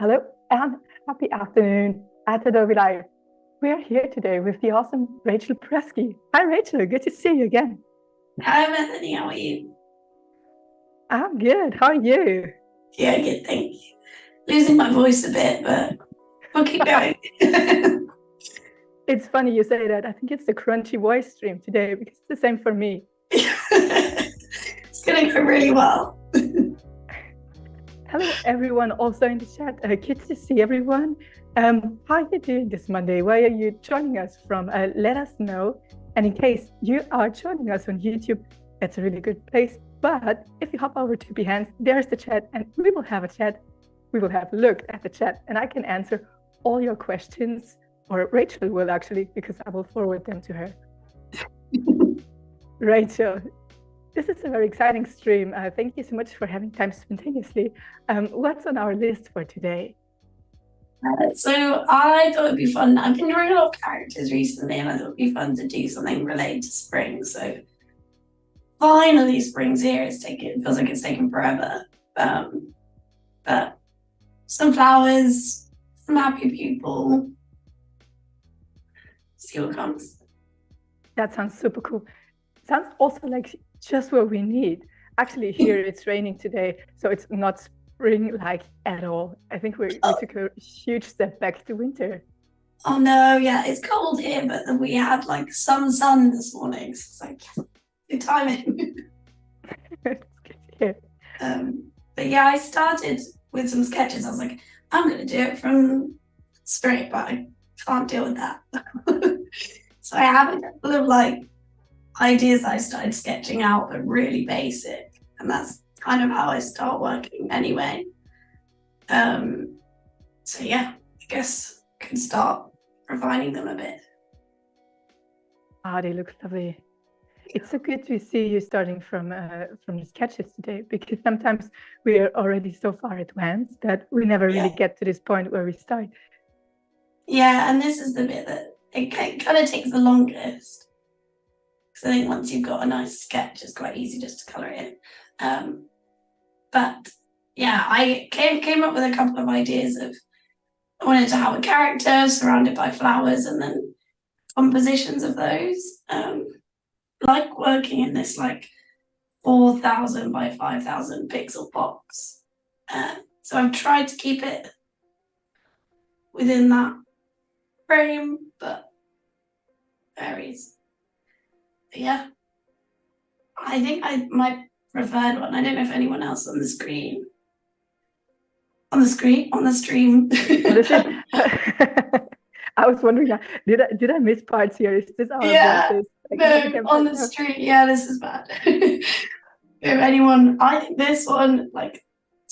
Hello and happy afternoon at Adobe Live. We are here today with the awesome Rachael Presky. Hi Rachel, good to see you again. Hi, Bethany. How are you? I'm good. How are you? Yeah, good. Thank you. Losing my voice a bit, but we'll keep going. It's funny you say that. I think it's the crunchy voice stream today because it's the same for me. It's going to go really well. Hello everyone also in the chat. Good to see everyone. How are you doing this Monday? Where are you joining us from? Let us know. And in case you are joining us on YouTube, that's a really good place. But if you hop over to Behance, there's the chat and we will have a chat. We will have a look at the chat and I can answer all your questions, or Rachel will actually, because I will forward them to her. Rachel, this is a very exciting stream. Thank you so much for having time spontaneously. What's on our list for today? So I thought it'd be fun. I've been drawing a lot of characters recently, and I thought it'd be fun to do something related to spring. So finally, spring's here. It feels like it's taken forever. But some flowers, some happy people. See what comes. That sounds super cool. Sounds also like just what we need. Actually, here it's raining today, so it's not spring-like at all. I think we took a huge step back to winter. Oh no, yeah, it's cold here, but then we had like some sun this morning. So it's like good timing. It's good to hear. But yeah, I started with some sketches. I was like, I'm gonna do it from spring, but I can't deal with that. So I have a couple of like ideas I started sketching out, but really basic, and that's kind of how I start working anyway. So yeah, I guess I can start refining them a bit. Ah, they look lovely. It's so good to see you starting from the sketches today, because sometimes we are already so far advanced that we never really get to this point where we start. Yeah, and this is the bit that it kind of takes the longest. Because I think once you've got a nice sketch, it's quite easy just to colour it in. But yeah, I came up with a couple of ideas of I wanted to have a character surrounded by flowers and then compositions of those. Like working in this like 4,000 by 5,000 pixel box. So I've tried to keep it within that frame, but varies. But yeah, I think my preferred one. I don't know if anyone else on the stream. On the stream. I was wondering, did I miss parts here? Is this our voices? No, on the stream. Yeah, this is bad. If anyone, I think this one, like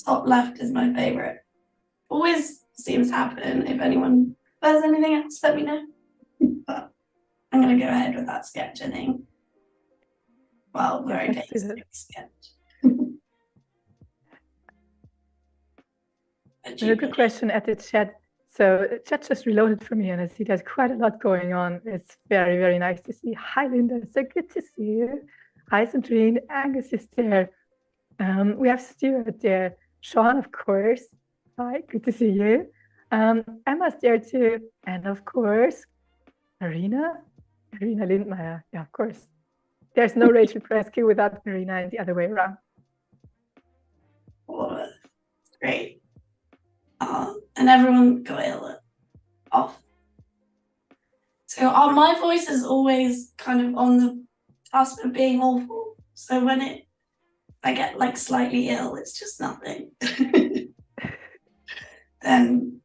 top left, is my favorite. Always seems to happen. If anyone does anything else, let me know. But I'm gonna go ahead with that sketch, I think. Well, very basic sketch. A good question at the chat. So chat just reloaded for me and I see there's quite a lot going on. It's very, very nice to see. Hi, Linda. So good to see you. Hi, Sandrine. Angus is there. We have Stuart there. Sean, of course. Hi, good to see you. Emma's there too. And of course, Marina Lindmeyer. Yeah, of course. There's no Rachael Presky without Marina and the other way around. Oh, great. And everyone got ill off. So my voice is always kind of on the cusp of being awful. So when I get like slightly ill, it's just nothing. Then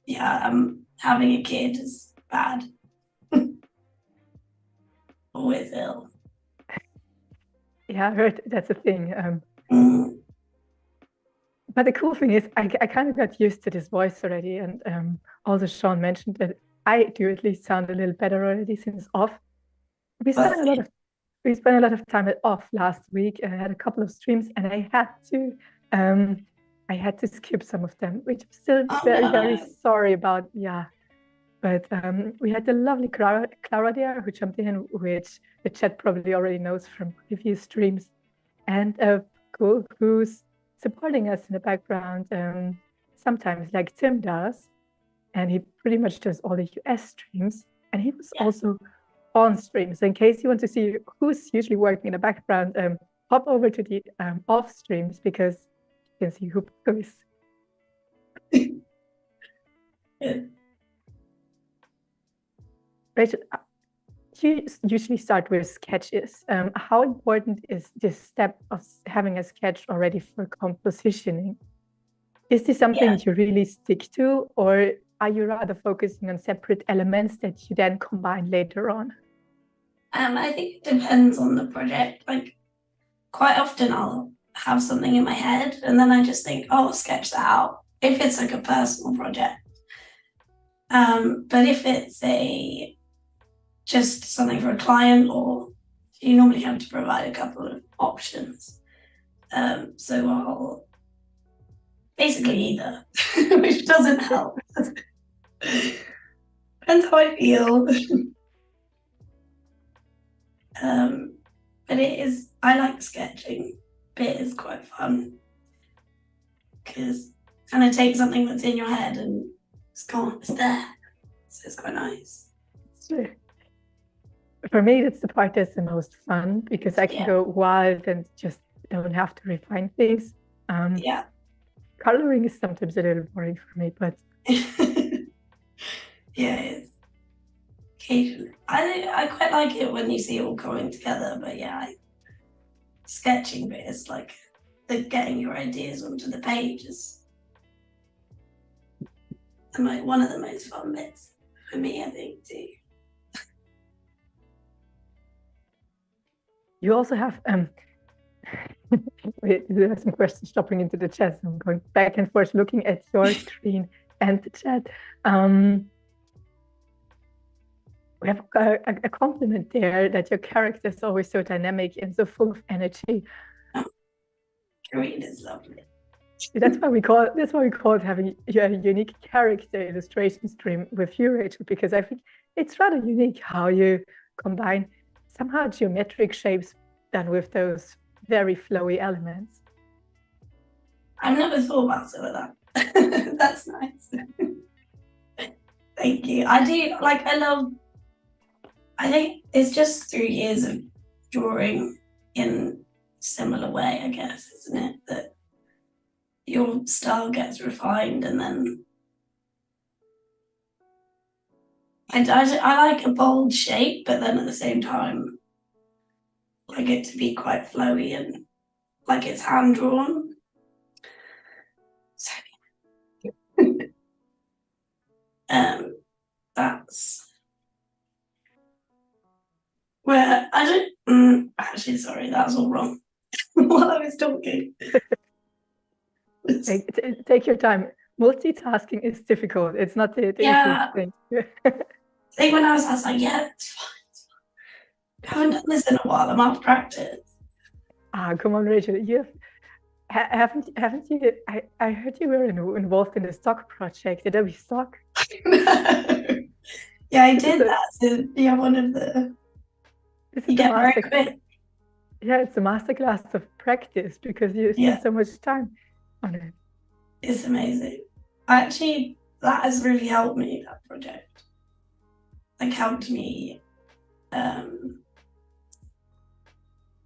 yeah, having a kid is bad. Always ill. Yeah, I heard that's a thing. But the cool thing is I kind of got used to this voice already. And also Sean mentioned that I do at least sound a little better already since off. We spent a lot of time at off last week. I had a couple of streams and I had to skip some of them, which I'm still very sorry about. Yeah. But we had the lovely Clara there who jumped in, which the chat probably already knows from previous streams, and who's supporting us in the background. sometimes like Tim does, and he pretty much does all the US streams, and he was also on stream. So in case you want to see who's usually working in the background, hop over to the off streams because you can see who goes. Rachel, you usually start with sketches. How important is this step of having a sketch already for compositioning? Is this something you really stick to, or are you rather focusing on separate elements that you then combine later on? I think it depends on the project. Like, quite often I'll have something in my head and then I just think, oh, I'll sketch that out if it's like a personal project. But if it's just something for a client, or you normally have to provide a couple of options. So I'll basically either, which doesn't help. Depends how I feel. But I like sketching. Bit is quite fun because kind of take something that's in your head and it's there. So it's quite nice. True. For me, that's the part that's the most fun because I can go wild and just don't have to refine things. Coloring is sometimes a little boring for me, but it's occasionally. I quite like it when you see it all coming together, but sketching bit is like getting your ideas onto the page is one of the most fun bits for me, I think, too. You also have there are some questions dropping into the chat, so I'm going back and forth looking at your screen and the chat. We have a compliment there that your character is always so dynamic and so full of energy. Green is lovely. That's why we call it having a unique character illustration stream with you, Rachel, because I think it's rather unique how you combine somehow geometric shapes done with those very flowy elements. I've never thought about it like that. That's nice. Thank you. I think it's just 3 years of drawing in similar way, I guess, isn't it? That your style gets refined and then I like a bold shape, but then at the same time, I like it to be quite flowy and like it's hand drawn. So that's where I don't. Actually, sorry, that's all wrong. While I was talking. Take your time. Multitasking is difficult. It's not the easiest thing. I think when I was like, it's fine. I haven't done this in a while. I'm out of practice. Come on, Rachel. Haven't you? I heard you were involved in the Stock project, Adobe Stock. Yeah, I did that. So, one of the. You get very quick. Yeah, it's a masterclass of practice because you spend so much time on it. It's amazing. Actually, that has really helped me, that project. Like, helped me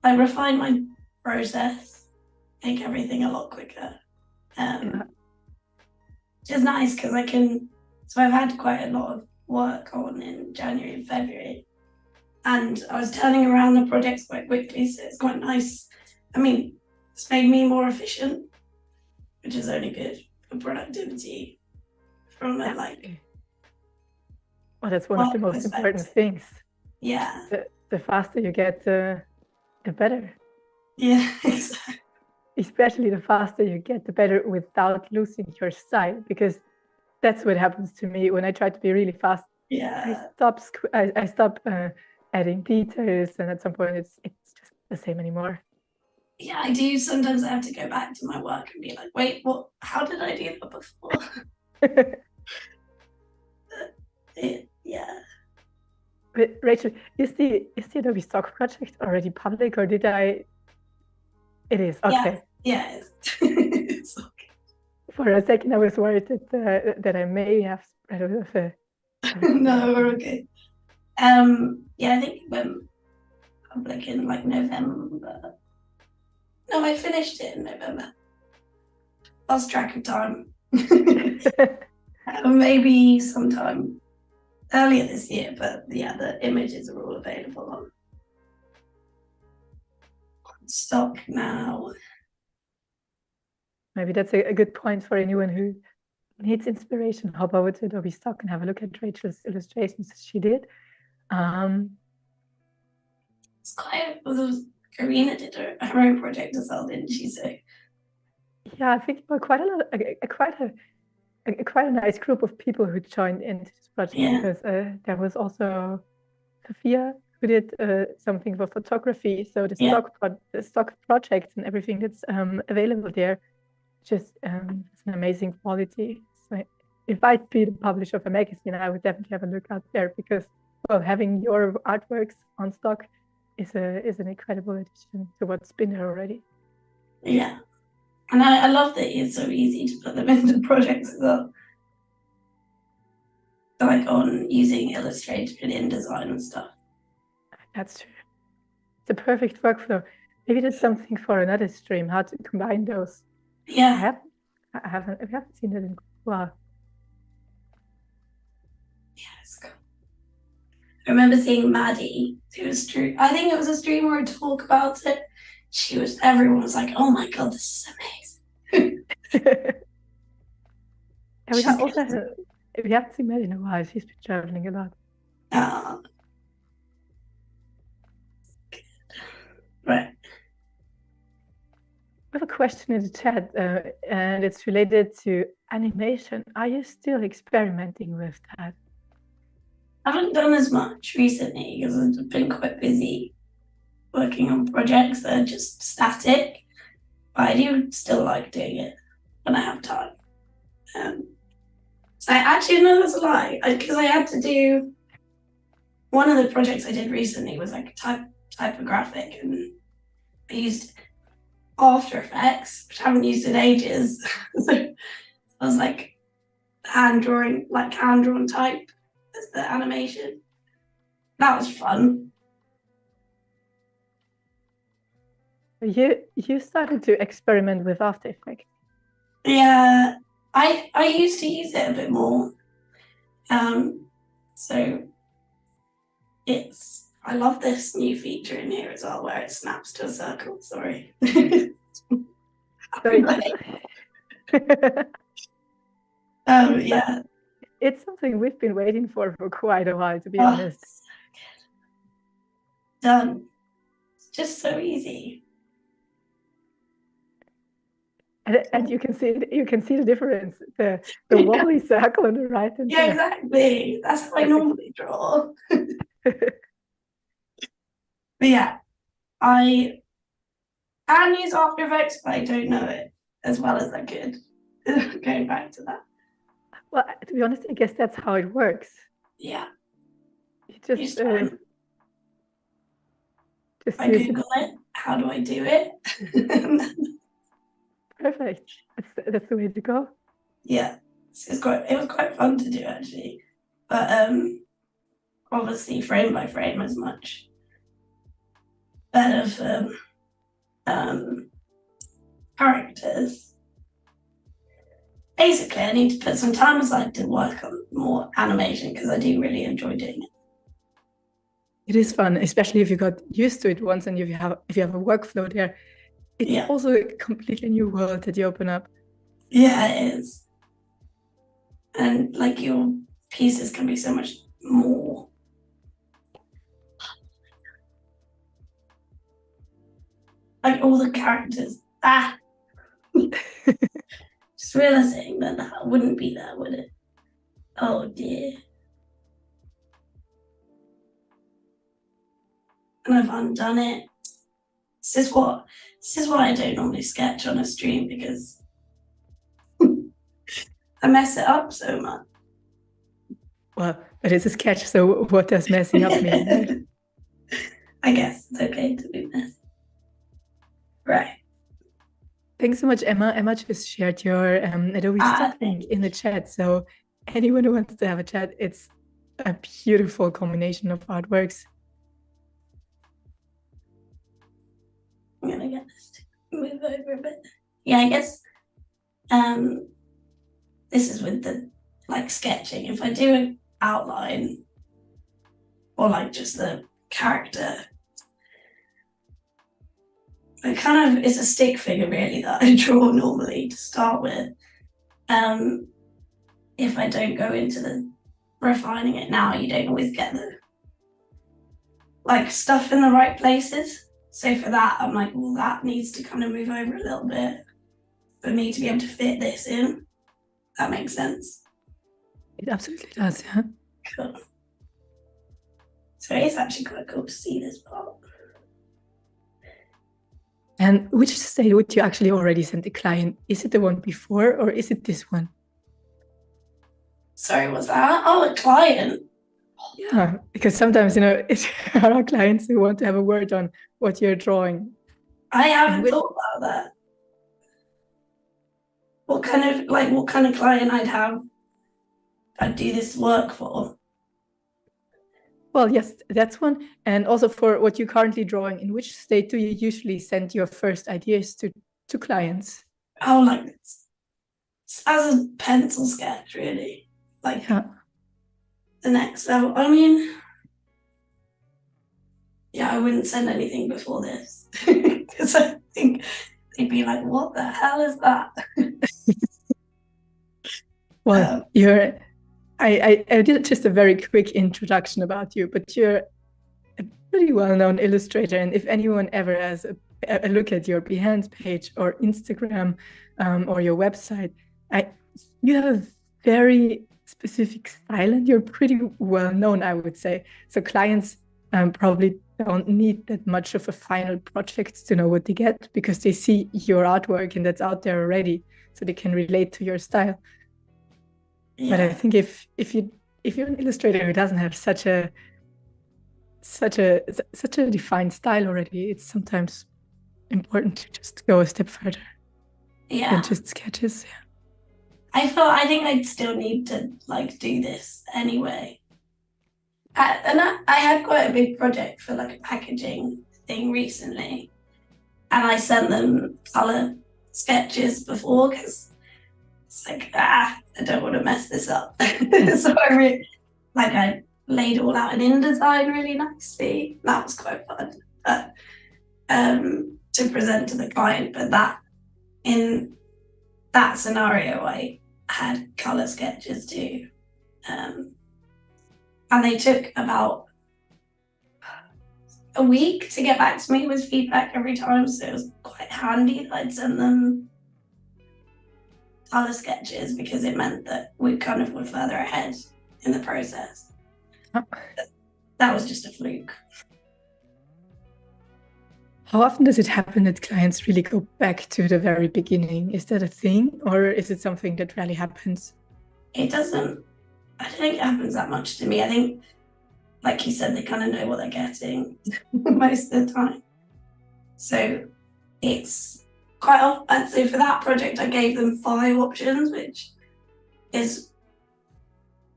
refine my process, make everything a lot quicker. Which is nice because so I've had quite a lot of work on in January and February. And I was turning around the projects quite quickly, so it's quite nice. I mean, it's made me more efficient, which is only good for productivity from Well, that's one of the most important things. Yeah. The faster you get, the better. Yeah, exactly. Especially the faster you get, the better without losing your style, because that's what happens to me when I try to be really fast. Yeah. I stop adding details, and at some point it's just the same anymore. Yeah, I do. Sometimes I have to go back to my work and be like, wait, what? How did I do that before? Yeah. But Rachel, is the Adobe Stock project already public, or did I? It is, okay. Yeah, it's okay. For a second, I was worried that I may have spread over. No, we're okay. Yeah, I think it went public in like November. No, I finished it in November. Lost track of time. Maybe sometime earlier this year, but yeah, the images are all available on Stock now. Maybe that's a good point for anyone who needs inspiration. Hop over to Adobe Stock and have a look at Rachel's illustrations she did. It's quite. Karina did her own project as well, didn't she? So yeah, I think quite a nice group of people who joined into this project, because there was also Sophia who did something for photography. So the stock projects and everything that's available there, just it's an amazing quality. So if I'd be the publisher of a magazine, I would definitely have a look out there, because having your artworks on Stock is an incredible addition to what's been there already. Yeah. And I love that it's so easy to put them into projects as well. Like on using Illustrator and InDesign and stuff. That's true. It's a perfect workflow. Maybe that's something for another stream, how to combine those. Yeah. I haven't seen it in a while. Yeah, it's cool. I remember seeing Maddie do a stream. I think it was a stream or a talk about it. Everyone was like, "Oh my god, this is amazing." And we haven't seen Maddie in a while. She's been traveling a lot. Right. We have a question in the chat, and it's related to animation. Are you still experimenting with that? I haven't done as much recently because I've been quite busy working on projects that are just static. But I do still like doing it when I have time. So I actually know that's a lie, because I had to do one of the projects I did recently was like typographic, and I used After Effects, which I haven't used in ages. So I was like hand drawn type as the animation. That was fun. You started to experiment with After Effects. Yeah, I used to use it a bit more. So I love this new feature in here as well, where it snaps to a circle. Sorry. Yeah. It's something we've been waiting for quite a while, to be honest. So done. It's just so easy. And you can see the difference. The wobbly circle on the right hand side. Exactly. That's how I normally draw. But yeah, I can use After Effects, but I don't know it as well as I could. Going back to that. Well, to be honest, I guess that's how it works. Yeah. You just I Google it. How do I do it? Perfect. That's the way to go. Yeah, it was quite fun to do, actually, but obviously frame by frame is much better for characters. Basically, I need to put some time aside to work on more animation, because I do really enjoy doing it. It is fun, especially if you got used to it once and if you have a workflow there. It's also a completely new world that you open up. Yeah, it is. And like your pieces can be so much more. Like all the characters. Just realizing that wouldn't be there, would it? Oh dear. And I've undone it. This is why I don't normally sketch on a stream, because I mess it up so much. Well, but it's a sketch, so what does messing up mean? I guess it's okay to be messy. Right. Thanks so much, Emma. Emma just shared your Adobe Stock link in the chat. So anyone who wants to have a chat, it's a beautiful combination of artworks. I'm gonna get this to move over a bit. Yeah, I guess this is with the like sketching. If I do an outline or like just the character, it kind of is a stick figure really that I draw normally to start with. If I don't go into the refining it now, you don't always get the like stuff in the right places. So for that, I'm like, well, that needs to kind of move over a little bit for me to be able to fit this in. That makes sense. It absolutely does, yeah. Cool. So it's actually quite cool to see this part. And which state would you actually already send the client? Is it the one before or is it this one? Sorry, what's that? Oh, a client. Yeah, because sometimes, there are clients who want to have a word on what you're drawing. I haven't thought about that. What kind of client I'd do this work for? Well, yes, that's one. And also for what you're currently drawing, in which state do you usually send your first ideas to clients? Oh, like this. As a pencil sketch, really. Like the next level. I mean, yeah, I wouldn't send anything before this. Because I think they'd be like, what the hell is that? Well, I did just a very quick introduction about you, but you're a pretty well-known illustrator. And if anyone ever has a look at your Behance page or Instagram or your website, you have a very specific style and you're pretty well-known, I would say. So clients probably don't need that much of a final project to know what they get because they see your artwork and that's out there already, so they can relate to your style. Yeah. But I think if you're an illustrator who doesn't have such a defined style already, it's sometimes important to just go a step further. Yeah. Than just sketches. Yeah. I think I'd still need to like do this anyway. And I had quite a big project for like a packaging thing recently, and I sent them color sketches before because it's like, I don't want to mess this up. So I laid it all out in InDesign really nicely. That was quite fun to present to the client. But that in that scenario, I had color sketches too. And they took about a week to get back to me with feedback every time. So it was quite handy that I'd send them color sketches because it meant that we kind of were further ahead in the process. That was just a fluke. How often does it happen that clients really go back to the very beginning? Is that a thing or is it something that rarely happens? It doesn't. I don't think it happens that much to me. I think, like you said, they kind of know what they're getting most of the time. So it's quite often. So for that project, I gave them 5 options, which is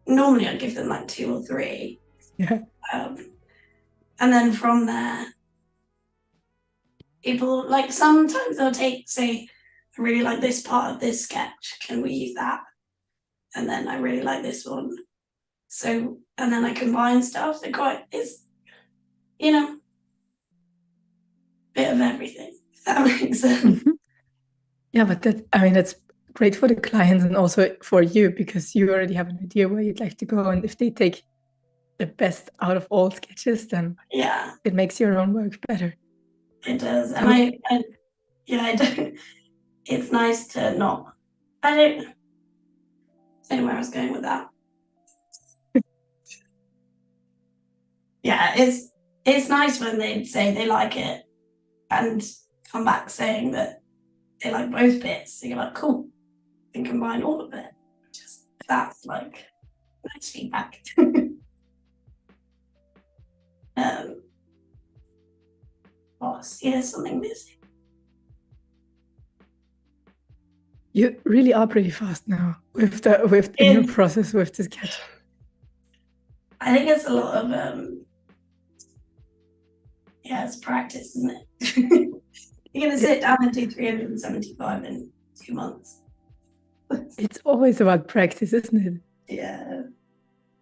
normally I'd give them like 2 or 3. Yeah. And then from there, people like sometimes they'll take, say, I really like this part of this sketch. Can we use that? And then I really like this one. So, and then I combine stuff. So it's, bit of everything, if that makes sense. Mm-hmm. Yeah, but that's great for the clients and also for you because you already have an idea where you'd like to go. And if they take the best out of all sketches, then it makes your own work better. It does. And I don't, it's nice to not, I don't know where I was going with that. Yeah, it's nice when they say they like it and come back saying that they like both bits. So you're like, cool, you can combine all of it. Just that's like nice feedback. Oh, see, there's something missing. You really are pretty fast now with the new process with the sketch. I think it's a lot of it's practice, isn't it? You're gonna sit down and do 375 in 2 months. It's always about practice, isn't it? Yeah.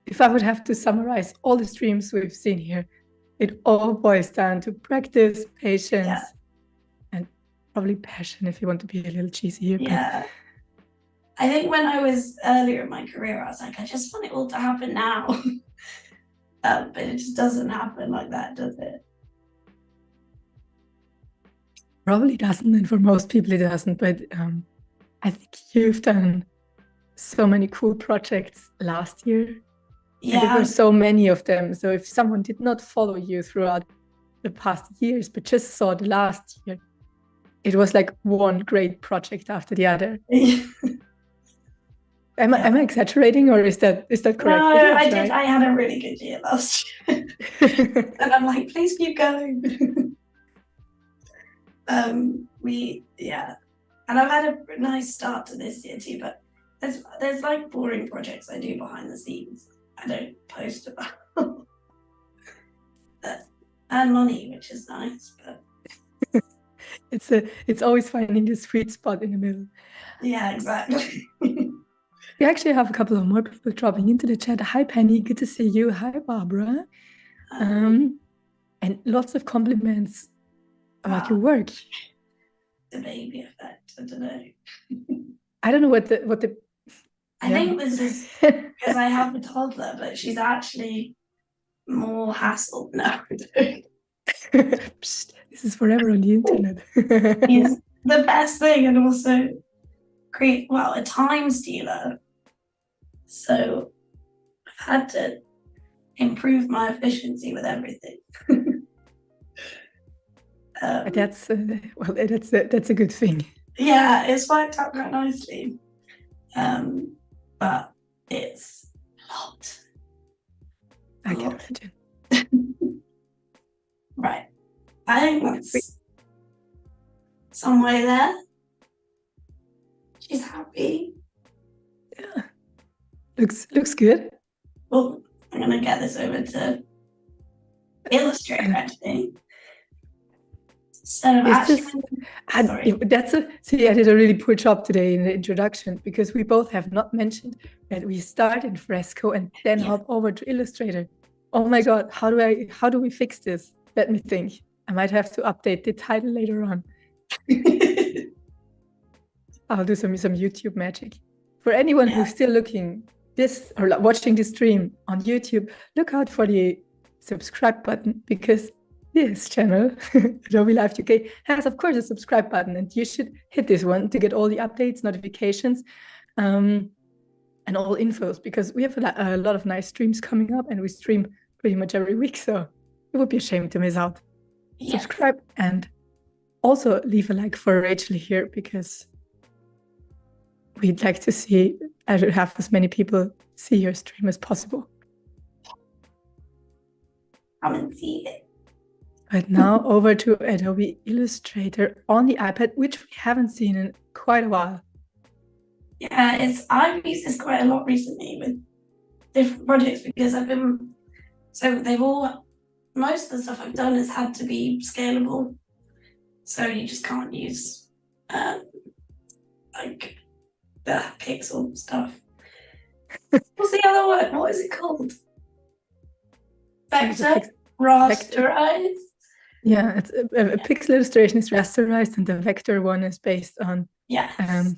If I would have to summarize all the streams we've seen here, it all boils down to practice, patience, and probably passion, if you want to be a little cheesy here. Yeah. I think when I was earlier in my career, I was like, I just want it all to happen now. But it just doesn't happen like that, does it? Probably doesn't, and for most people it doesn't, but I think you've done so many cool projects last year. Yeah. And there were so many of them. So if someone did not follow you throughout the past years, but just saw the last year, it was like one great project after the other. Am I exaggerating, or is that correct? No, I did. I had a really good year last year. And I'm like, please keep going. And I've had a nice start to this year too, but there's like boring projects I do behind the scenes I don't post about. And money, which is nice, but it's always finding the sweet spot in the middle. Yeah, exactly. We actually have a couple of more people dropping into the chat. Hi Penny, good to see you. Hi Barbara. And lots of compliments about your work. The baby effect, I don't know. I don't know what the I think this is because I have a toddler, but she's actually more hassle now. This is forever on the internet. He's the best thing, and also a time stealer. So I've had to improve my efficiency with everything. That's a good thing. Yeah, it's worked out quite nicely. But it's a lot. I can imagine. Right. I think that's somewhere there. She's happy. Yeah. Looks good. Well, I'm gonna get this over to Illustrator, I think. Instead of I did a really poor job today in the introduction, because we both have not mentioned that we start in Fresco and then hop over to Illustrator. Oh my God, how do we fix this? Let me think. I might have to update the title later on. I'll do some YouTube magic. For anyone who's still looking or watching this stream on YouTube, look out for the subscribe button, because this channel, Adobe Live UK, has of course a subscribe button, and you should hit this one to get all the updates, notifications, and all infos, because we have a lot of nice streams coming up, and we stream pretty much every week, so it would be a shame to miss out. Subscribe, and also leave a like for Rachel here, because we'd like to see, I should have as many people see your stream as possible. Come and see it. But now over to Adobe Illustrator on the iPad, which we haven't seen in quite a while. Yeah, I've used this quite a lot recently with different projects, because most of the stuff I've done has had to be scalable. So you just can't use like the pixel stuff. What's the other word? What is it called? Vector? Rasterized? Yeah, it's a pixel illustration is rasterized, and the vector one is based on the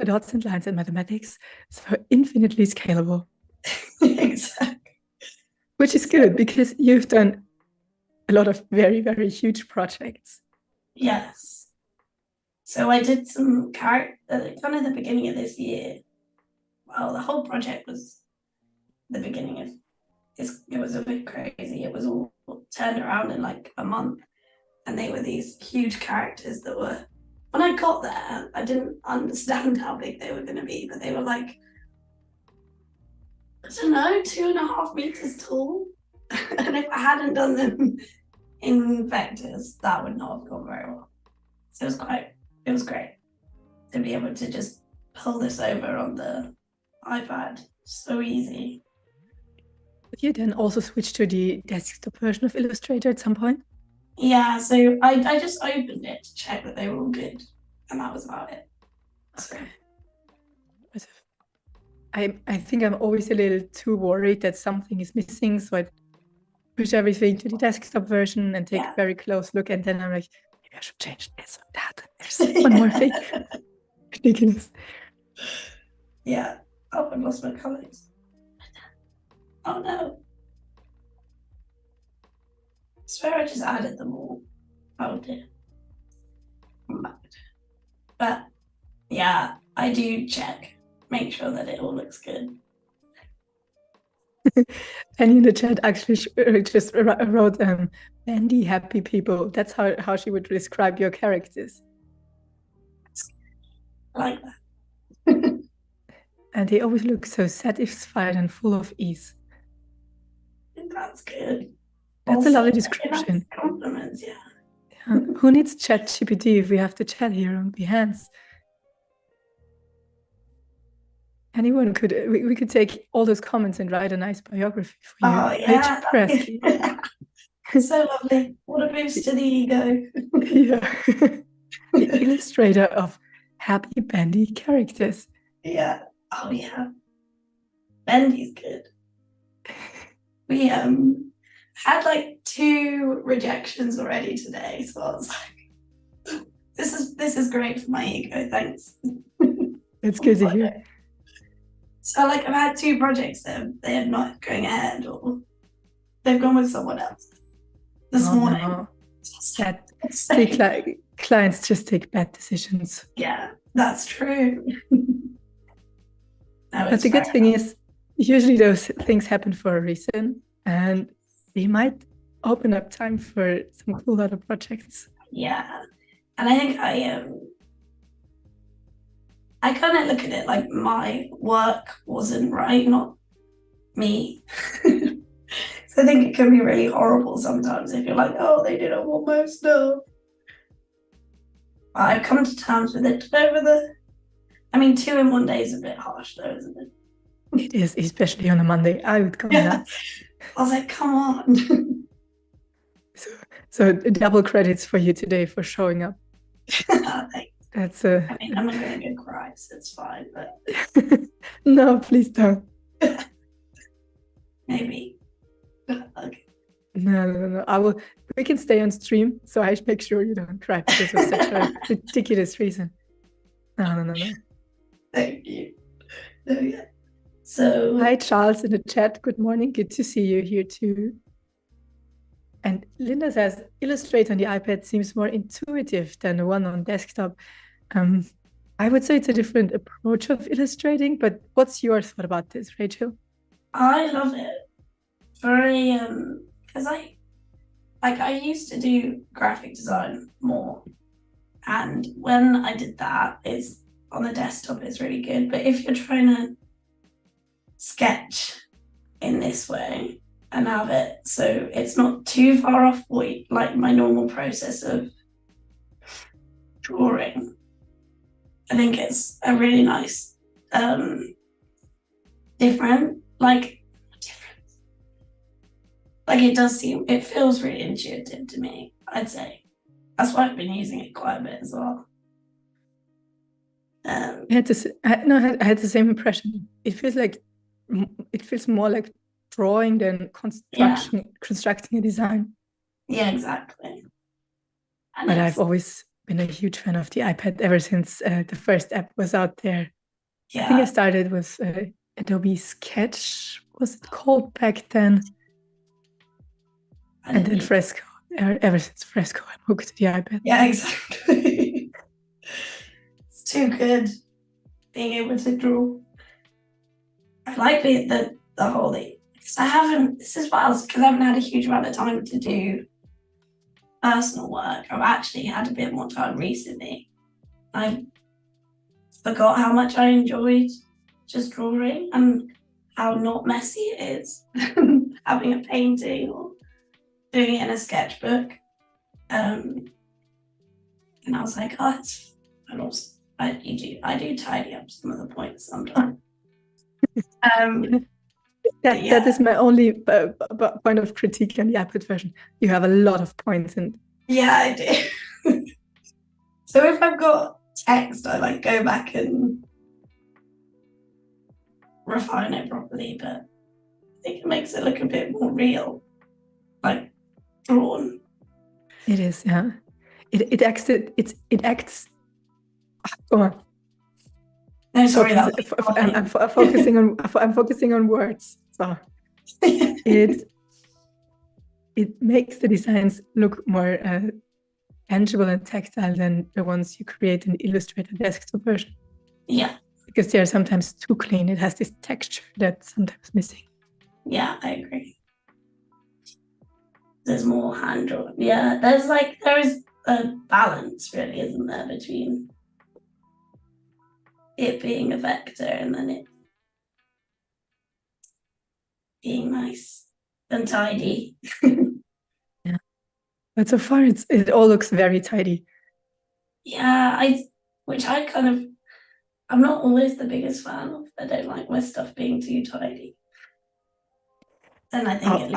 dots and lines and mathematics. So infinitely scalable. Exactly. Which is good, because you've done a lot of very, very huge projects. Yes. So I did some kind of the beginning of this year. Well, the whole project was the beginning of it was a bit crazy. It was all turned around in like a month, and they were these huge characters that were, when I got there, I didn't understand how big they were going to be, but they were like, I don't know, 2.5 meters tall. And if I hadn't done them in vectors, that would not have gone very well. So it was great to be able to just pull this over on the iPad. So easy. Did you then also switch to the desktop version of Illustrator at some point? Yeah, so I just opened it to check that they were all good, and that was about it. Okay. So I think I'm always a little too worried that something is missing, so I push everything to the desktop version and take a very close look, and then I'm like, maybe I should change this or that. There's one more thing. Ridiculous. Yeah. Oh, I've lost my colors. Oh no. I swear I just added them all. Oh dear. But yeah, I do check, make sure that it all looks good. Penny in the chat actually just wrote Bendy happy people. That's how she would describe your characters. I like that. And they always look so satisfied and full of ease. That's good. That's Also, a lovely description. Compliments, yeah. Who needs ChatGPT if we have the chat here on Behance? Anyone could, we could take all those comments and write a nice biography for you. Oh, yeah. Rachael Presky. So lovely. What a boost to the ego. Yeah. The illustrator of happy Bendy characters. Yeah. Oh, yeah. Bendy's good. We had like 2 rejections already today, so I was like, this is great for my ego, thanks. It's good to hear. So like I've had 2 projects that they're not going ahead, or they've gone with someone else this morning. No. Clients just take bad decisions. Yeah, that's true. But the good thing is, usually those things happen for a reason, and they might open up time for some cool other projects. Yeah, and I think I kind of look at it like my work wasn't right, not me. So I think it can be really horrible sometimes if you're like, oh, they didn't want my stuff. I've come to terms with it over I mean, 2 in one day is a bit harsh though, isn't it? It is, especially on a Monday. I would go nuts. I was like, come on. So double credits for you today for showing up. That's I mean, I'm not gonna go cry, so it's fine, but no, please don't. Maybe. Okay. No. I will. We can stay on stream, so I make sure you don't cry because of such a ridiculous reason. No. Thank you. No, yeah. So hi, Charles, in the chat. Good morning. Good to see you here too. And Linda says Illustrator on the iPad seems more intuitive than the one on desktop. I would say it's a different approach of illustrating, but what's your thought about this, Rachel? I love it. Very because I used to do graphic design more, and when I did that, it's on the desktop is really good. But if you're trying to sketch in this way and have it so it's not too far off like my normal process of drawing, I think it's a really nice different it feels really intuitive to me, I'd say. That's why I've been using it quite a bit as well. I had the same impression. It feels more like drawing than constructing a design. Yeah, exactly. And but I've always been a huge fan of the iPad ever since the first app was out there. Yeah. I think I started with Adobe Sketch, was it called back then? And then Fresco. Ever since Fresco, I'm hooked to the iPad. Yeah, exactly. It's too good being able to draw. I like the whole thing. This is what else, because I haven't had a huge amount of time to do personal work. I've actually had a bit more time recently. I forgot how much I enjoyed just drawing and how not messy it is having a painting or doing it in a sketchbook. And I was like, oh, it's awesome. I do tidy up some of the points sometimes. That is my only point of critique on the iPad version. You have a lot of points, and yeah, I do. So if I've got text, I like go back and refine it properly, but I think it makes it look a bit more real, like drawn. it is, yeah. It acts. Go on. No, sorry, I'm focusing on words. So it makes the designs look more tangible and tactile than the ones you create in the Illustrator desktop version. Yeah. Because they are sometimes too clean. It has this texture that's sometimes missing. Yeah, I agree. There's more hand drawn. Yeah, there is a balance, really, isn't there, between it being a vector and then it being nice and tidy. Yeah, but so far it all looks very tidy. Yeah, I'm not always the biggest fan of. I don't like my stuff being too tidy. And I think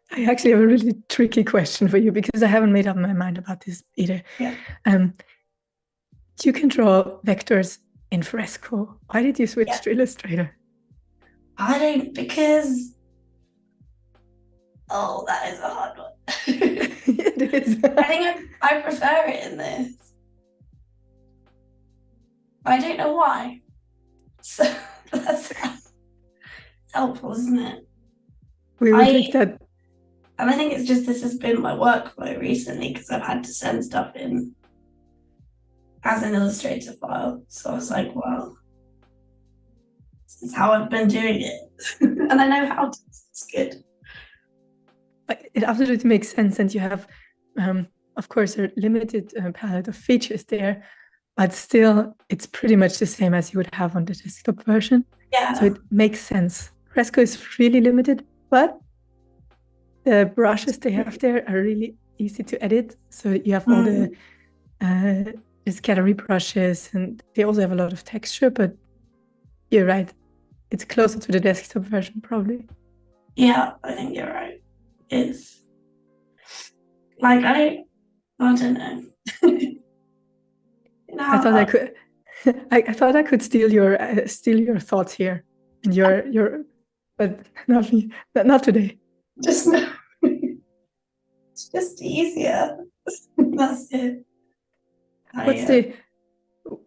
I actually have a really tricky question for you because I haven't made up my mind about this either. Yeah. You can draw vectors in Fresco. Why did you switch to Illustrator? Because that is a hard one. It is. I think I prefer it in this. I don't know why. So that's helpful, isn't it? We will take that. And I think it's just this has been my workflow recently because I've had to send stuff in as an Illustrator file. So I was like, well, this is how I've been doing it. And I know how to. It's good. It absolutely makes sense. And you have, of course, a limited palette of features there. But still, it's pretty much the same as you would have on the desktop version. Yeah. So it makes sense. Fresco is really limited, but the brushes they have there are really easy to edit. So you have all the scattery brushes, and they also have a lot of texture, but you're right. It's closer to the desktop version, probably. Yeah, I think you're right. It's like, I don't know. I thought I could. I thought I could steal your thoughts here, and your, but not today. Just no. It's just easier. That's it.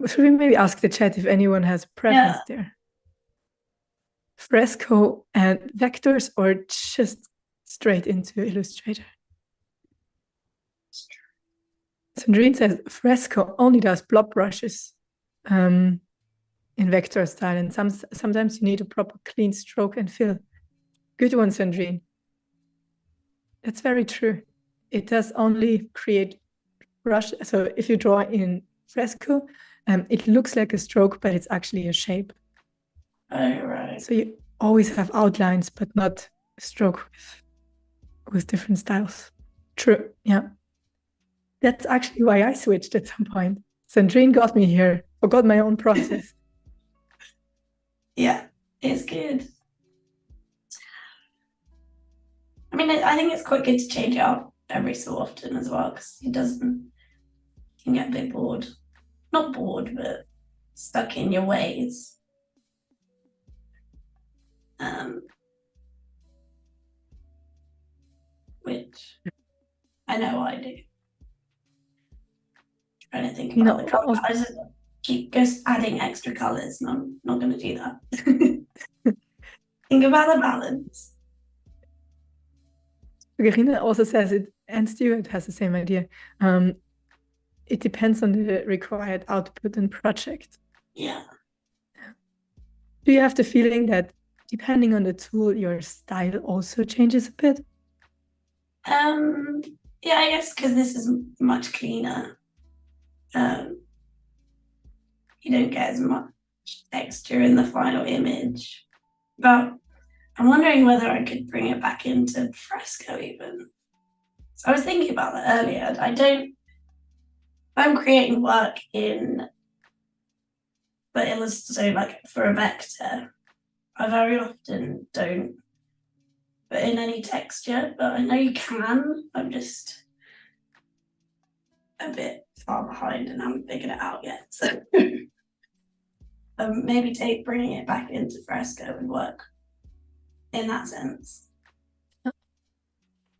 Should we maybe ask the chat if anyone has a preference there? Fresco and vectors, or just straight into Illustrator? Sandrine says Fresco only does blob brushes in vector style, and sometimes you need a proper clean stroke and fill. Good one, Sandrine. That's very true. It does only create brush. So if you draw in Fresco, it looks like a stroke, but it's actually a shape. Oh, right. So you always have outlines, but not a stroke with different styles. True, yeah. That's actually why I switched at some point. Sandrine got me here, forgot my own process. Yeah, it's good. I mean, I think it's quite good to change it up every so often as well, because you can get a bit bored. Not bored, but stuck in your ways. Which I know I do. Trying to think about the color. I just keep adding extra colors, and I'm not going to do that. Think about the balance. Gerina also says it, and Stuart has the same idea. It depends on the required output and project. Yeah. Do you have the feeling that depending on the tool, your style also changes a bit? Yeah, I guess because this is much cleaner. You don't get as much texture in the final image. But I'm wondering whether I could bring it back into Fresco even. So I was thinking about that earlier. If I'm creating work in illustrate, like for a vector, I very often don't put in any texture, but I know you can. I'm just a bit far behind and haven't figured it out yet. So maybe bringing it back into Fresco would work in that sense.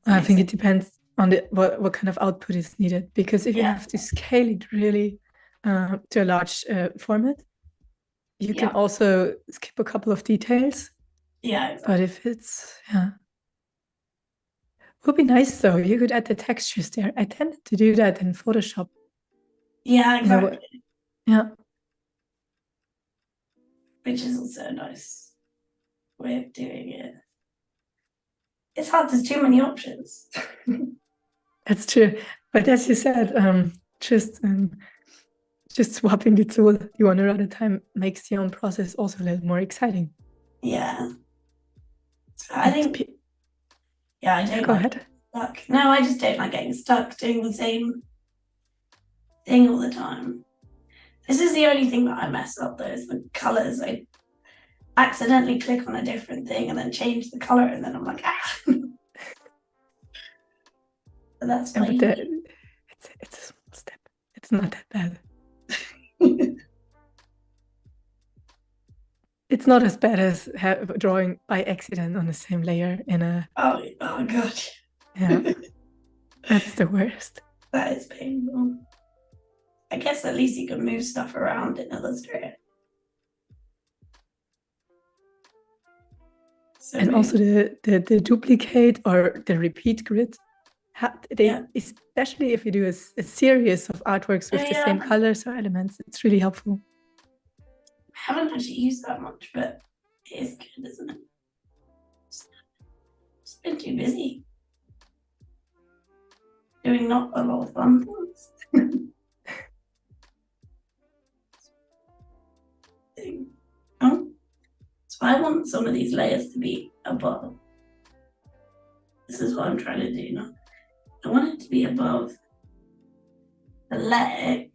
I think it depends on what kind of output is needed, because if you have to scale it really to a large format, you can also skip a couple of details. Yeah, exactly. But if it's, would be nice though. You could add the textures there. I tended to do that in Photoshop. Yeah, exactly. Yeah. Which is also a nice way of doing it. It's hard, there's too many options. That's true. But as you said, just swapping the tool you want to run at a time makes the own process also a little more exciting. Yeah. I think, I don't Go like ahead. Stuck. No, I just don't like getting stuck doing the same thing all the time. This is the only thing that I mess up though, is the colors. I accidentally click on a different thing and then change the color, and then I'm like, ah. But that's fine. But it's a small step. It's not that bad. It's not as bad as drawing by accident on the same layer in a. Oh god. Yeah, that's the worst. That is painful. I guess at least you can move stuff around in Illustrator. So and also the duplicate or the repeat grid, especially if you do a series of artworks with the same colors or elements, it's really helpful. I haven't actually used that much, but it is good, isn't it? It's been too busy doing not a lot of fun things. So I want some of these layers to be above. This is what I'm trying to do now. I want it to be above the leg.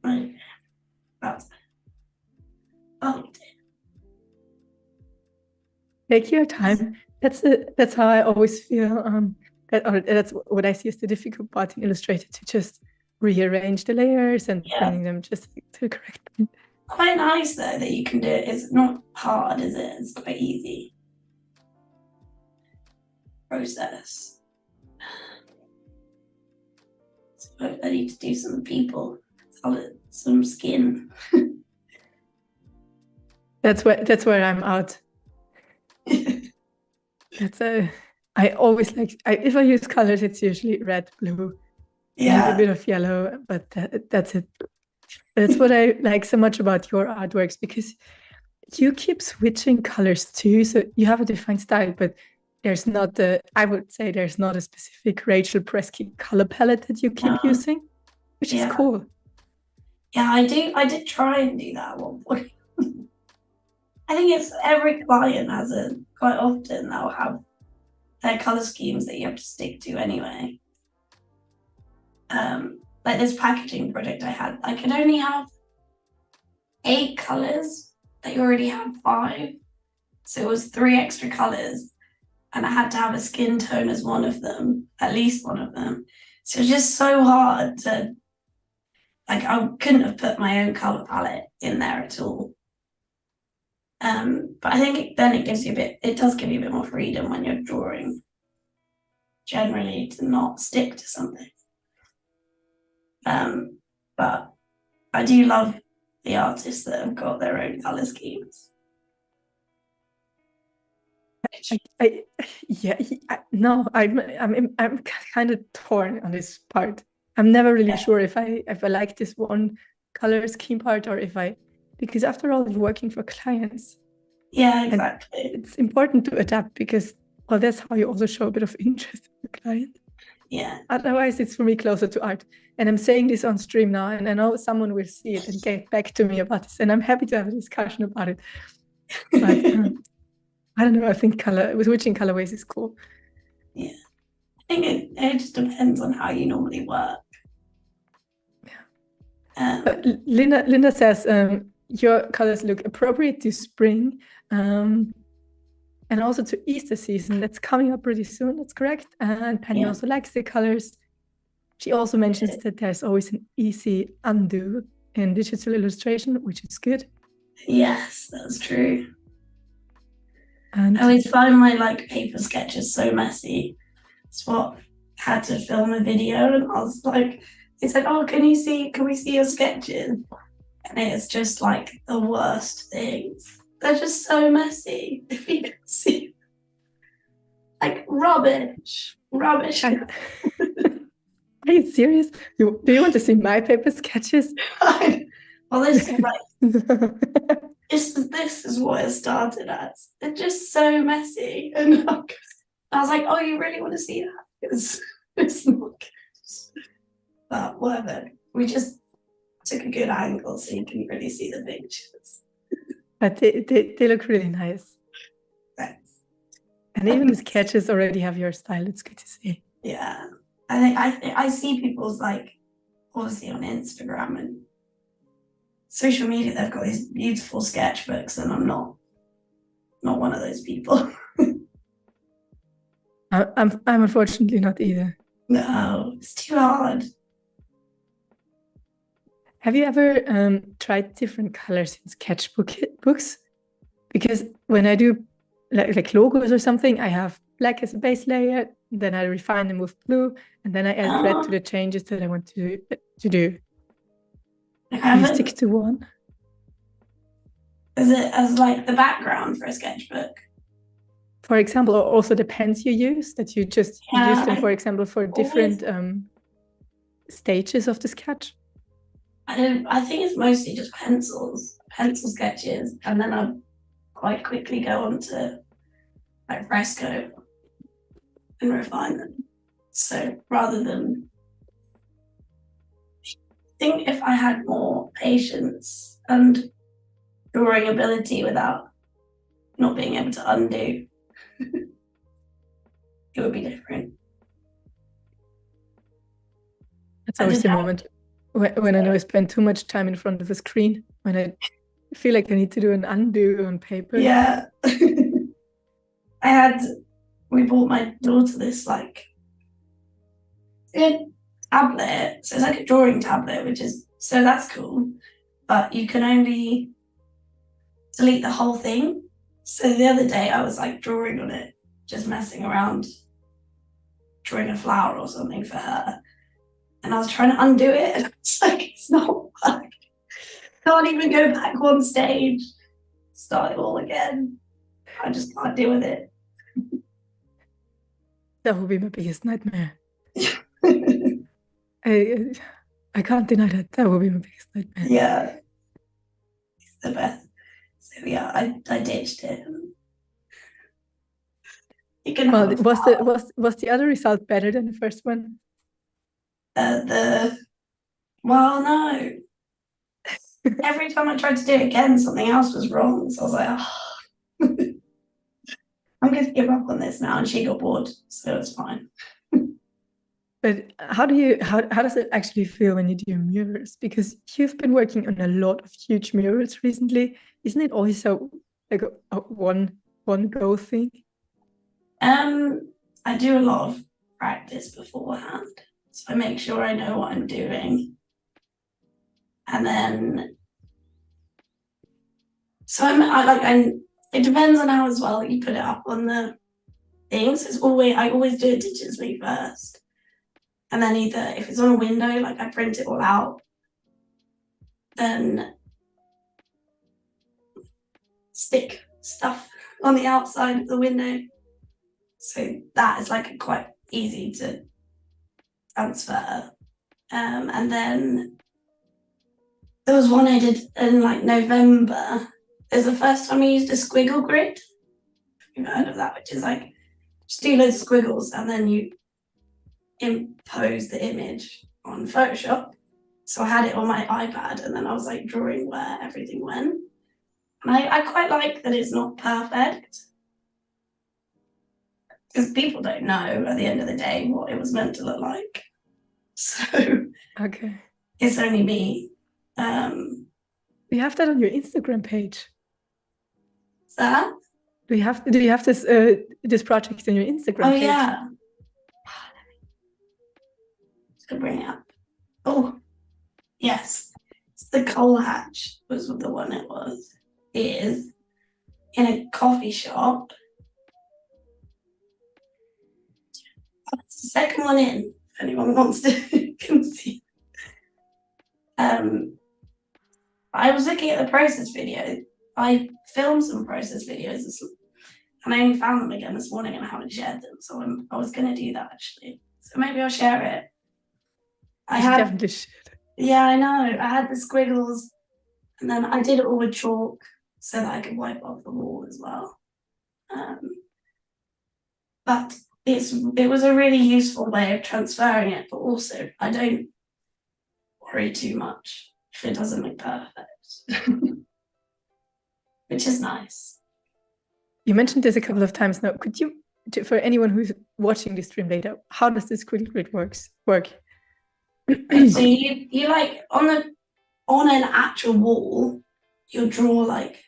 Right. That's Take your time. That's how I always feel. That's what I see as the difficult part in Illustrator, to just rearrange the layers and bringing them just to the correct point. Quite nice though that you can do it. It's not hard, is it? It's quite easy process. So I need to do some people, some skin. That's where I'm out. I always if I use colors, it's usually red, blue, maybe a bit of yellow, but that's it. That's what I like so much about your artworks, because you keep switching colors too. So you have a defined style, but I would say there's not a specific Rachael Presky color palette that you keep using, which is cool. Yeah, I did try and do that at one point. I think it's every client has quite often they'll have their color schemes that you have to stick to anyway. Like this packaging project I had, I could only have 8 colors. They already had 5. So it was 3 extra colors, and I had to have a skin tone as one of them, at least one of them. So it was just so hard to, like, I couldn't have put my own color palette in there at all. But I think then it does give you a bit more freedom when you're drawing, generally, to not stick to something. But I do love the artists that have got their own color schemes. I'm kind of torn on this part. I'm never really sure if I like this one color scheme part, or because after all, you're working for clients. Yeah, exactly. And it's important to adapt, because that's how you also show a bit of interest in the client. Yeah. Otherwise, it's for me closer to art. And I'm saying this on stream now, and I know someone will see it and get back to me about this, and I'm happy to have a discussion about it. But I don't know. I think switching colorways is cool. Yeah, I think it just depends on how you normally work. Yeah. Linda says your colors look appropriate to spring and also to Easter season. That's coming up pretty soon. That's correct. And Penny also likes the colors. She also mentions that there's always an easy undo in digital illustration, which is good. Yes, that's true. And I always find my like paper sketches so messy. Spot had to film a video, and I was like, he said, "Oh, can we see your sketches?" And it's just like the worst things. They're just so messy. If you can see, like rubbish. Are you serious? Do you want to see my paper sketches? Well, this is like this is what it started as. They're just so messy, and I was like, "Oh, you really want to see that?" It's not good. But whatever. We just took a good angle so you can really see the pictures. But they look really nice. Thanks. And even the sketches already have your style. It's good to see. Yeah. I see people's like obviously on Instagram and social media, they've got these beautiful sketchbooks, and I'm not one of those people. I'm unfortunately not either. No, it's too hard. Have you ever tried different colors in books? Because when I do like logos or something, I have black as a base layer, then I refine them with blue, and then I add red to the changes that I want to do. Do you stick to one? Is it as like the background for a sketchbook? For example, or also the pens you use, that you just use them, for example, for different stages of the sketch? I think it's mostly just pencil sketches, and then I quite quickly go on to like Fresco and refine them. So rather than, I think if I had more patience and drawing ability without not being able to undo, it would be different. That's always the moment when I know I spend too much time in front of a screen, when I feel like I need to do an undo on paper. Yeah. We bought my daughter this like tablet. So it's like a drawing tablet, so that's cool. But you can only delete the whole thing. So the other day I was like drawing on it, just messing around, drawing a flower or something for her. And I was trying to undo it, and it's like, it's not working. Can't even go back one stage, start it all again. I just can't deal with it. That would be my biggest nightmare. I can't deny that. That would be my biggest nightmare. Yeah. It's the best. So yeah, I ditched it. Well, was the other result better than the first one? Well, no. Every time I tried to do it again, something else was wrong. So I was like, oh. I'm going to give up on this now. And she got bored, so it's fine. But how does it actually feel when you do murals? Because you've been working on a lot of huge murals recently. Isn't it also like a one go thing? I do a lot of practice beforehand, so I make sure I know what I'm doing, and then it depends on how as well you put it up on the things. I always do it digitally first, and then either if it's on a window, like I print it all out, then stick stuff on the outside of the window. So that is like quite easy to transfer. And then there was one I did in like November. It was the first time I used a squiggle grid. You've heard of that, which is like just do loads of squiggles and then you impose the image on Photoshop. So I had it on my iPad, and then I was like drawing where everything went. And I quite like that it's not perfect, because people don't know at the end of the day what it was meant to look like. So okay, it's only me You have that on your Instagram page. that? Do you have this this project in your Instagram page? Yeah. Let's bring it up. Oh, yes. It's the coal hatch was the one it was. It is in a coffee shop. It's the second one in, if anyone wants to come see. I was looking at the process video. I filmed some process videos and I only found them again this morning and I haven't shared them. So I was going to do that actually. So maybe I'll share it. I definitely should. Yeah, I know. I had the squiggles and then I did it all with chalk so that I could wipe off the wall as well. But it was a really useful way of transferring it, but also I don't worry too much if it doesn't look perfect, which is nice. You mentioned this a couple of times now. Could you, for anyone who's watching this stream later, how does this squiggle grid work? So you like on an actual wall, you'll draw like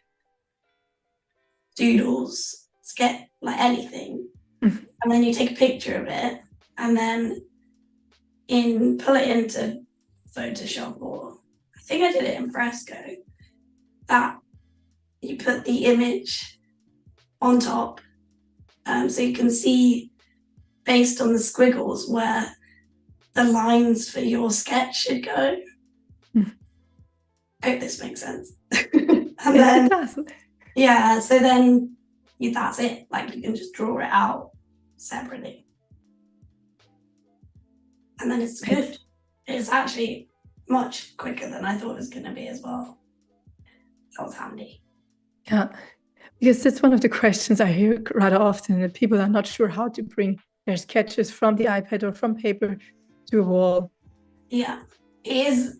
doodles, sketch like anything, and then you take a picture of it, and then pull it into Photoshop, or I think I did it in Fresco. That you put the image on top, so you can see based on the squiggles where the lines for your sketch should go. I hope this makes sense. And then, it does. Yeah, so then that's it. Like you can just draw it out separately. And then it's good. It's actually much quicker than I thought it was going to be as well. That was handy. Yeah, because that's one of the questions I hear rather often, that people are not sure how to bring their sketches from the iPad or from paper to a wall. Yeah, it is.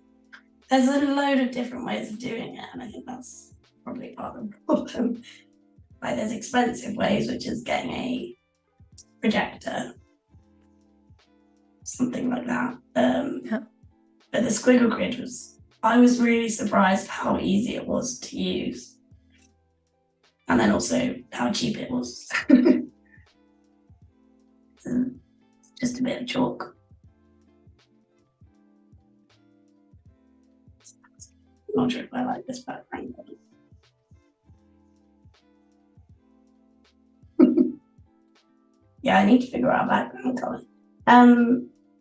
There's a load of different ways of doing it, and I think that's probably part of the problem. Like there's expensive ways, which is getting a projector, something like that. Yeah. But the squiggle grid I was really surprised how easy it was to use. And then also how cheap it was. Just a bit of chalk. I'm not sure if I like this background. Yeah, I need to figure out background color.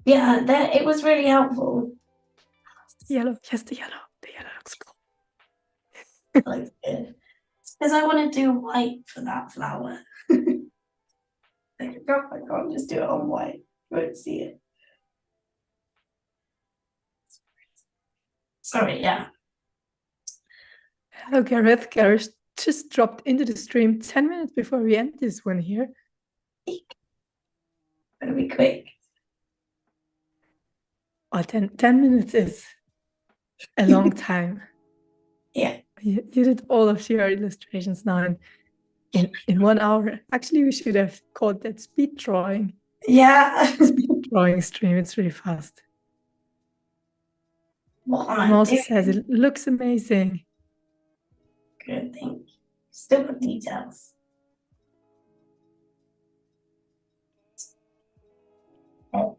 Yeah, it was really helpful. Yellow, yes, the yellow looks cool. Looks good. Because I want to do white for that flower. I can't just do it on white. You won't see it. Sorry, yeah. Hello, Gareth. Gareth just dropped into the stream 10 minutes before we end this one here. Better be quick. Oh, 10 minutes is a long time. Yeah. You did all of your illustrations now in 1 hour. Actually, we should have called that speed drawing. Yeah. Speed drawing stream. It's really fast. Also says it looks amazing. Good, thank you. Still got details. Oh.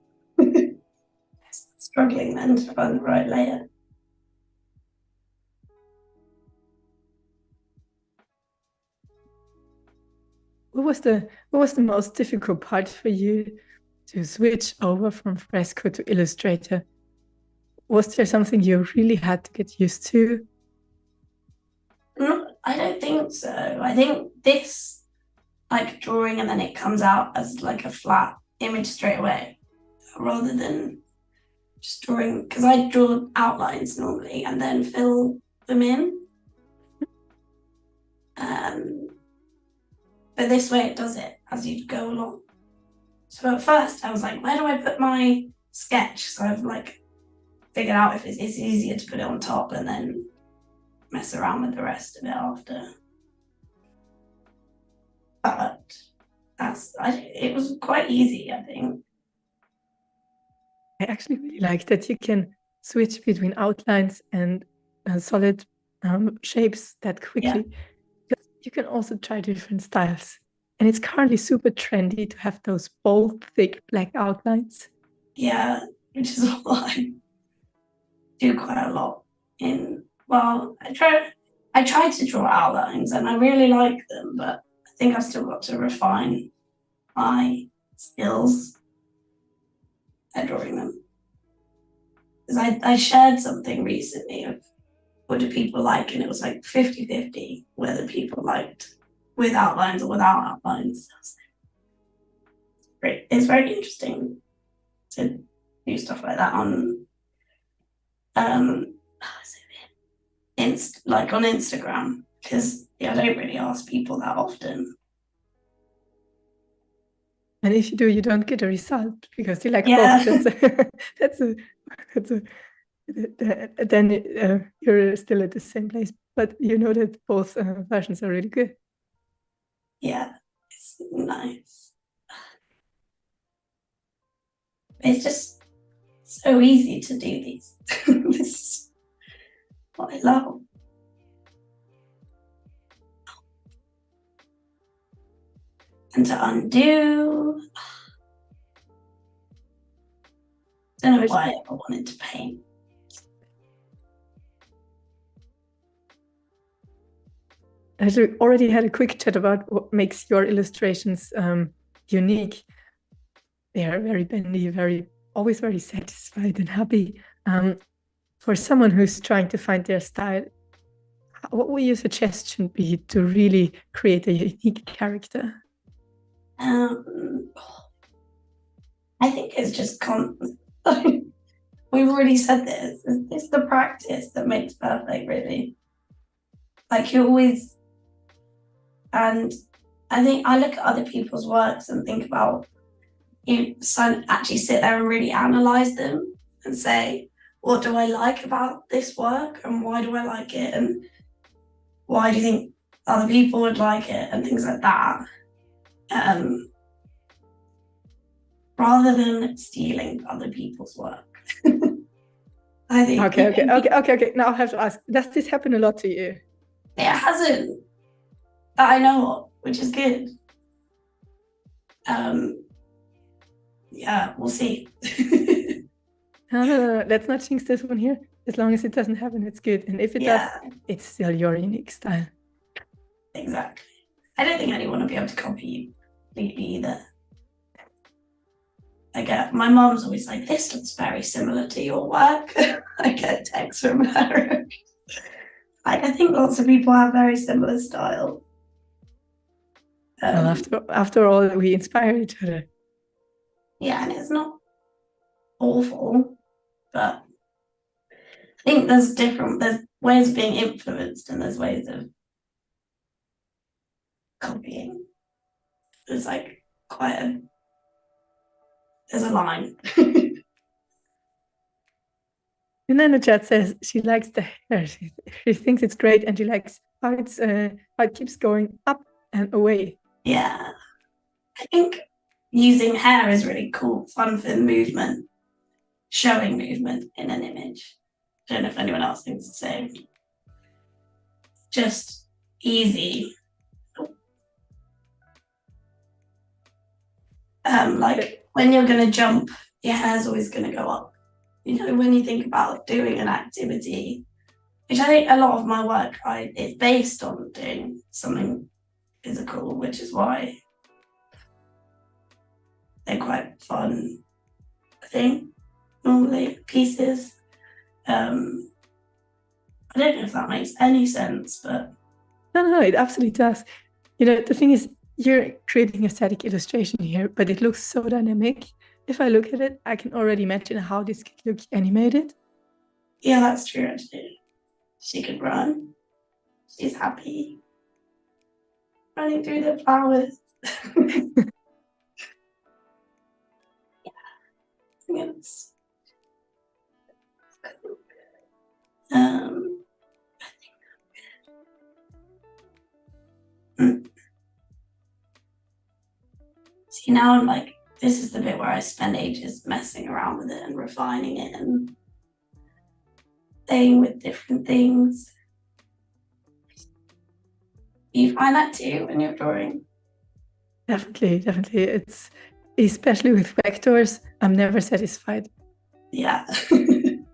Struggling then to find the right layer. What was the most difficult part for you to switch over from Fresco to Illustrator? Was there something you really had to get used to? No, I don't think so. I think this, like drawing and then it comes out as like a flat image straight away, rather than just drawing, because I draw outlines normally and then fill them in. But this way it does it as you go along. So at first I was like, where do I put my sketch? So I've like figured out if it's easier to put it on top and then mess around with the rest of it after. But it was quite easy, I think. I actually really like that you can switch between outlines and solid shapes that quickly. Because you can also try different styles. And it's currently super trendy to have those bold, thick black outlines. Yeah, which is what I do quite a lot I try to draw outlines and I really like them, but I think I've still got to refine my skills at drawing them. Because I shared something recently of what do people like, and it was like 50-50 whether people liked with outlines or without outlines. It's very interesting to do stuff like that on like on Instagram, because I don't really ask people that often. And if you do, you don't get a result because you like Yeah. both. Then you're still at the same place, but you know that both versions are really good. Yeah, it's nice. It's just so easy to do these. This is what I love. And to undo. I don't know why I wanted to paint. I already had a quick chat about what makes your illustrations unique. They are very bendy, always very satisfied and happy. For someone who's trying to find their style, what would your suggestion be to really create a unique character? I think it's just we've already said this. It's the practice that makes perfect, really. Like you always, and I think I look at other people's works and think about you actually sit there and really analyze them and say, what do I like about this work and why do I like it and why do you think other people would like it and things like that, rather than stealing other people's work. I think. Okay. Now I have to ask, does this happen a lot to you? It hasn't, that I know of, which is good. Yeah, we'll see. No, let's not jinx this one here. As long as it doesn't happen, it's good. And if it does, it's still your unique style. Exactly. I don't think anyone will be able to copy you completely either. My mom's always like, this looks very similar to your work. I get texts from her. I think lots of people have very similar style. Well, after all, we inspire each other. Yeah, and it's not awful, but I think there's ways of being influenced and there's ways of copying. There's like there's a line. And then the chat says she likes the hair. She thinks it's great and she likes how it keeps going up and away. Yeah. I think using hair is really cool, fun for movement, showing movement in an image. I don't know if anyone else thinks the same. Just easy. Like when you're going to jump, your hair's always going to go up. You know, when you think about doing an activity, which I think a lot of my work, it's based on doing something physical, which is why they're quite fun, I think, normally, pieces. I don't know if that makes any sense, but... No, it absolutely does. You know, the thing is, you're creating a static illustration here, but it looks so dynamic. If I look at it, I can already imagine how this could look animated. Yeah, that's true, actually. She could run. She's happy. Running through the flowers. Yes. See, now I'm like, this is the bit where I spend ages messing around with it and refining it, and playing with different things. You find that too when you're drawing? Definitely. It's especially with vectors, I'm never satisfied. Yeah.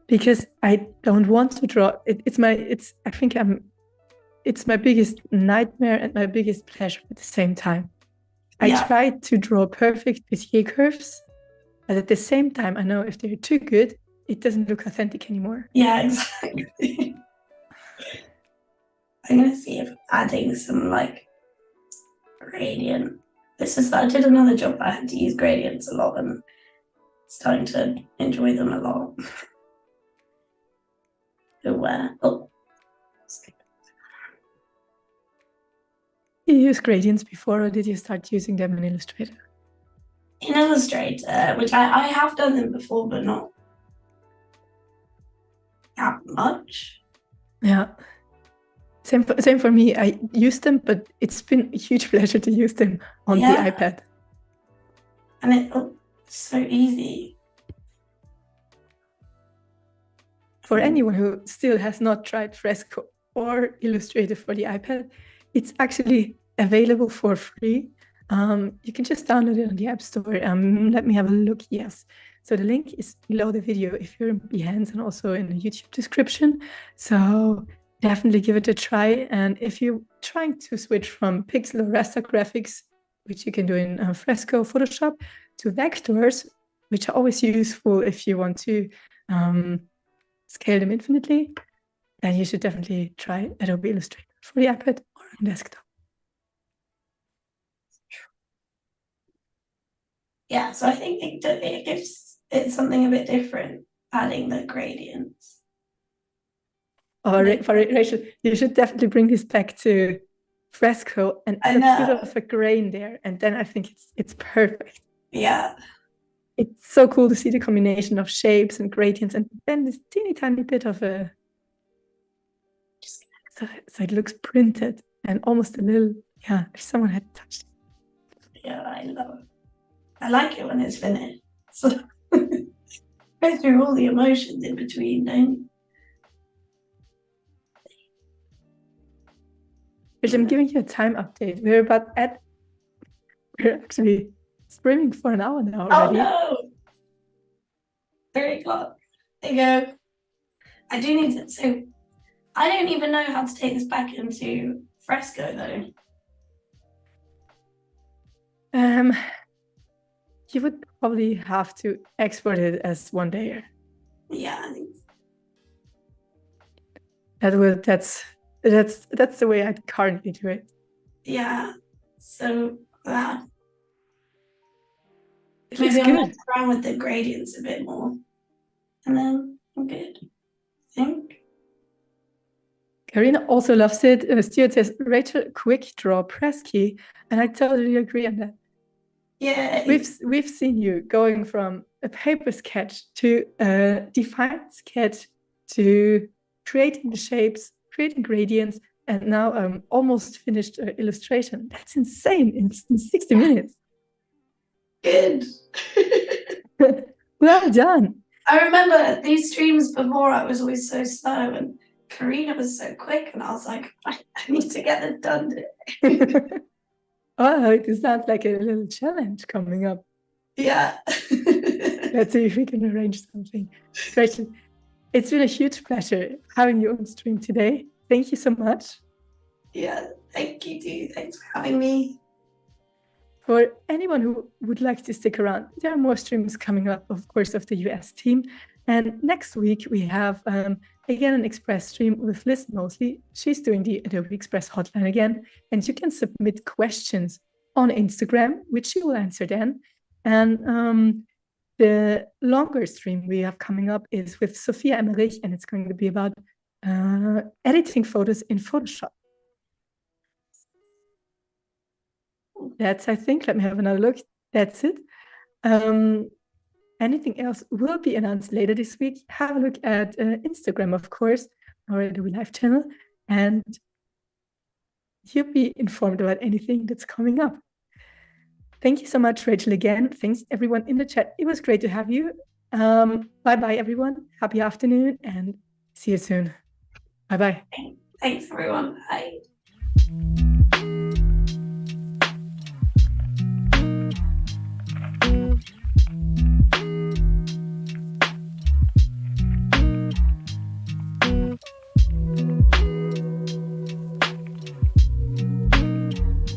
Because I don't want to draw. It's my biggest nightmare and my biggest pleasure at the same time. I try to draw perfect Bezier curves, but at the same time, I know if they're too good, it doesn't look authentic anymore. Yeah, exactly. I'm gonna see if adding some like gradient. I did another job. I had to use gradients a lot and starting to enjoy them a lot. So You used gradients before, or did you start using them in Illustrator? in Illustrator, which I have done them before, but not that much. Yeah. Same for me. I used them, but it's been a huge pleasure to use them on the iPad. And it's so easy. For anyone who still has not tried Fresco or Illustrator for the iPad, it's actually available for free. You can just download it on the App Store. Let me have a look. Yes. So the link is below the video if you're in Behance and also in the YouTube description. So definitely give it a try. And if you're trying to switch from pixel or raster graphics, which you can do in Fresco, Photoshop, to vectors, which are always useful if you want to scale them infinitely, then you should definitely try Adobe Illustrator for the iPad or on desktop. Yeah, so I think it gives it something a bit different, adding the gradients. Oh, for Rachel, you should definitely bring this back to Fresco and add a bit of a grain there, and then I think it's perfect. Yeah. It's so cool to see the combination of shapes and gradients, and then this teeny tiny bit of a... So it looks printed and almost a little, if someone had touched it. Yeah, I love it. I like it when it's finished. So go through all the emotions in between, don't you? Which I'm giving you a time update. We're actually streaming for an hour now already. Oh no! 3 o'clock. There you go. I do need to. So I don't even know how to take this back into Fresco though. You would probably have to export it as one layer. Yeah, I think so. That's the way I currently do it. Yeah. So that it maybe looks I'll good. mess around with the gradients a bit more, and then I'm good. I think. Karina also loves it. Stuart says, Rachel, quick draw Presky. And I totally agree on that. Yeah. We've seen you going from a paper sketch to a defined sketch to creating the shapes, creating gradients, and now almost finished illustration. That's insane in 60 minutes. Good. Well done. I remember these streams before, I was always so slow, and Karina was so quick, and I was like, I need to get this done today. Oh, it sounds like a little challenge coming up. Yeah. Let's see if we can arrange something. Rachel, it's been a huge pleasure having you on stream today. Thank you so much. Yeah, thank you, too. Thanks for having me. For anyone who would like to stick around, there are more streams coming up, of course, of the US team. And next week, we have, again, an Express stream with Liz Mosley. She's doing the Adobe Express hotline again. And you can submit questions on Instagram, which she will answer then. And the longer stream we have coming up is with Sophia Emmerich, and it's going to be about editing photos in Photoshop. That's, I think, let me have another look. That's it. Anything else will be announced later this week. Have a look at Instagram, of course, our Adobe Live channel, and you'll be informed about anything that's coming up. Thank you so much, Rachel, again. Thanks, everyone in the chat. It was great to have you. Bye-bye, everyone. Happy afternoon, and See you soon. Bye-bye. Thanks, everyone. Bye.